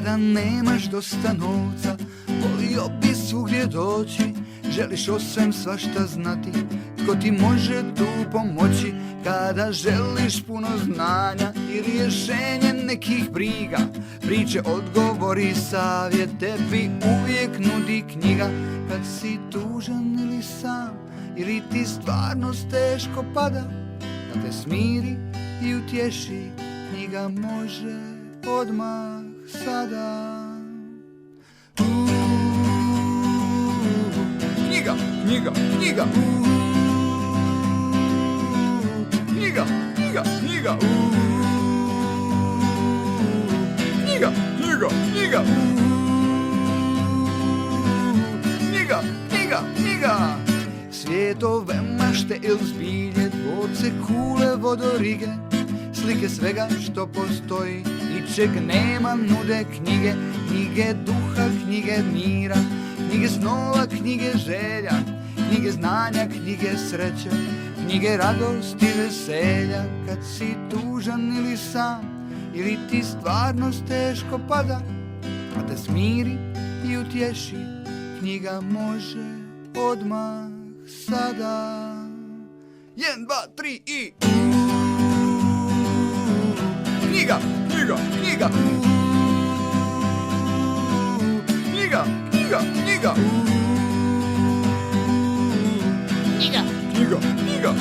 kada nemaš dosta novca, volio bi svugdje doći, želiš o svem svašta znati, tko ti može tu pomoći, kada želiš puno znanja i rješenje nekih briga, priče, odgovori, savjet tebi uvijek nudi knjiga. Kad si tužan ili sam, ili ti stvarnost teško pada, da te smiri i utješi, knjiga može odmah sada. Knjiga, knjiga, knjiga. Knjiga, knjiga, knjiga. Knjiga, knjiga, knjiga. Knjiga, knjiga, knjiga. Svjetove mašte il zbilje, dvorce, kule, vodorige, slike svega što postoji i čeg nema nude knjige. Knjige duha, knjige mira, knjige snova, knjige želja, knjige znanja, knjige sreće, knjige radosti, veselja. Kad si tužan ili sam, ili ti stvarnost teško pada, a te smiri i utješi, knjiga može odmah sada. 1, 2, 3 i knjiga, knjiga, knjiga. Knjiga, knjiga, knjiga. Knjiga, knjiga, knjiga.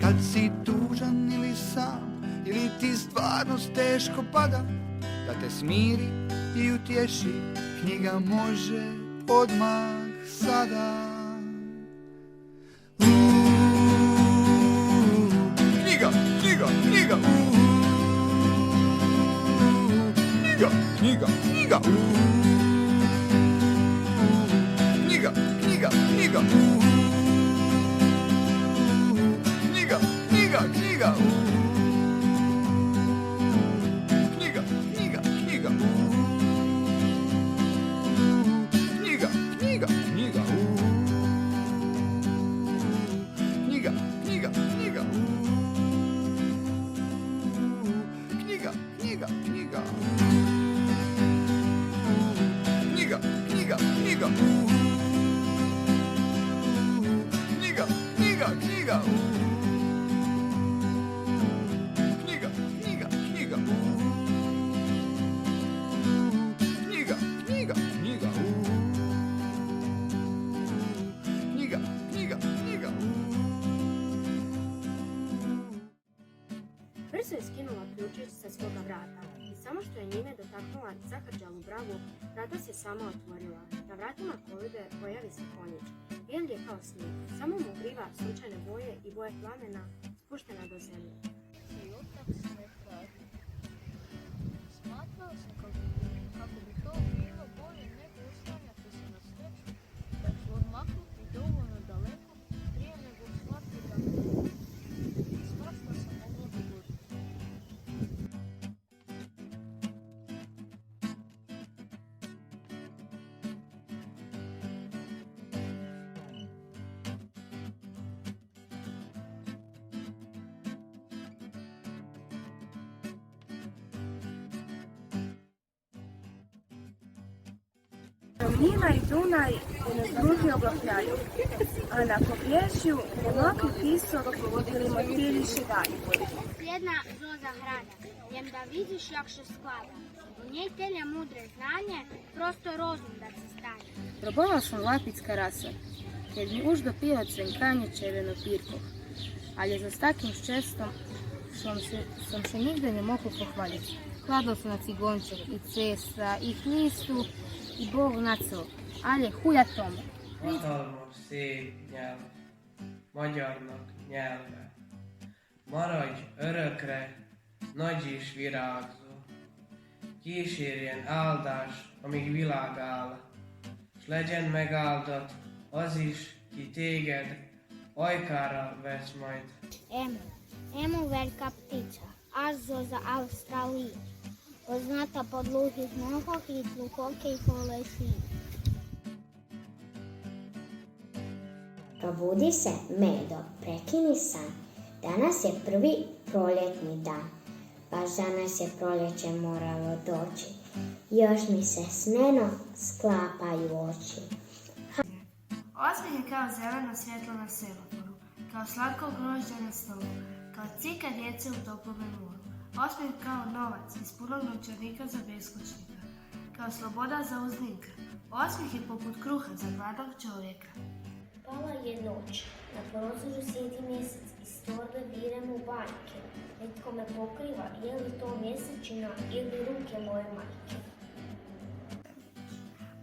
Kad si tužan ili sam, ili ti stvarnost teško pada, da te smiri i utješi, knjiga može odmah sada. Knjiga, knjiga, knjiga. Knjiga, knjiga, knjiga. Knjiga, knjiga, knjiga. Knjiga, knjiga, knjiga. Knjiga, knjiga, knjiga. Knjiga, knjiga, knjiga. Knjiga, knjiga, knjiga. Knjiga, knjiga, knjiga. Knjiga, knjiga, knjiga. Knjiga, knjiga, knjiga. Knjiga, knjiga, knjiga. Knjiga, knjiga, knjiga. Knjiga, knjiga, knjiga. Brzo je skinula ključić sa svoga vrata i samo što je njime dotaknula zahrđalu bravu, vrata se sama otvorila. Na vratima kolibe pojavi se konjić. Bijel je kao snijeg, samo mu griva sunčane boje i boje plamena spuštena do zemlje. Jutak se traži. Smatrao sam kako bi to bilo bolje nego uslanjati se na sreću, da ću odmaknuti dovoljno daleko prije nego shvati da svašta se moglo dogoditi. Ravnina i Dunaj nas drugi oblakljaju, a na pobježju mlaki pisor ili motiviše dalje. Jedna zoza hrada, jem da vidiš jak se sklada. U njej telja mudre znanje, prosto rozum da se stane. Пробувала съм лапицька раса, jer mi už dopilo cvenkanje červenopirkov, ali za takim ščestom sam se nigde ne mogu pohvaliti. Kladao sam na cigonček i cesta, i hnistu, i Bog na cel, ali huja tome. Hatalmas szép nyelv, magyarnak nyelve. Maradj örökre, nagy és virágzó. Kísérjen áldás, amíg világ áll, s legyen megáldat az is, ki téged ojkara već majte. Emo velika ptica, azo za Australiju. Poznata po dlugih nohah i dlukokih kolesi. Probudi se, Medo, prekini san. Danas je prvi proljetni dan. Baš danas je proljeće moralo doći. Još mi se smeno sklapaju oči. Osmijeh je kao zeleno svjetlo na semaforu, kao slatko grožđe na stolu, kao cika djece u toplome moru. Osmijeh kao novac iz punog novčanika za beskućnika, kao sloboda za uznika. Osmijeh je poput kruha za gladnog čovjeka. Pala je noć, na prozoru sjedi mjesec, iz torbe birem u bajke. Netko me pokriva, je li to mjesečina ili ruke moje majke.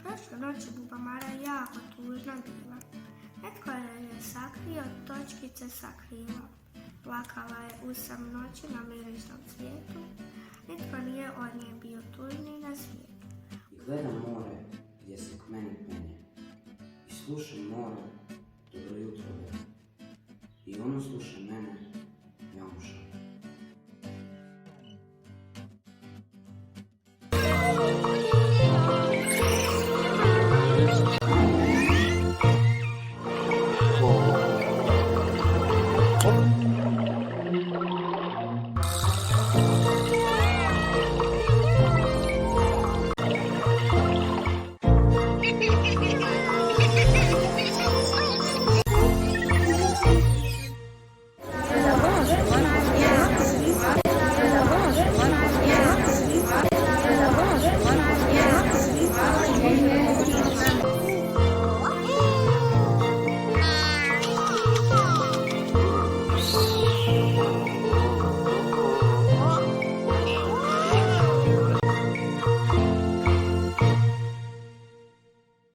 Prošle noći buba Mara jako tužna bila. Netko je sakrio, točkice sakrila. Plakala je u sam noći na mirišnom cvijetu. Nitko nije od nje bio tužniji na svijetu. I gledam more gdje se k meni penje. I slušam more, dobro jutro. I ono sluša mene, ja mu šapnem.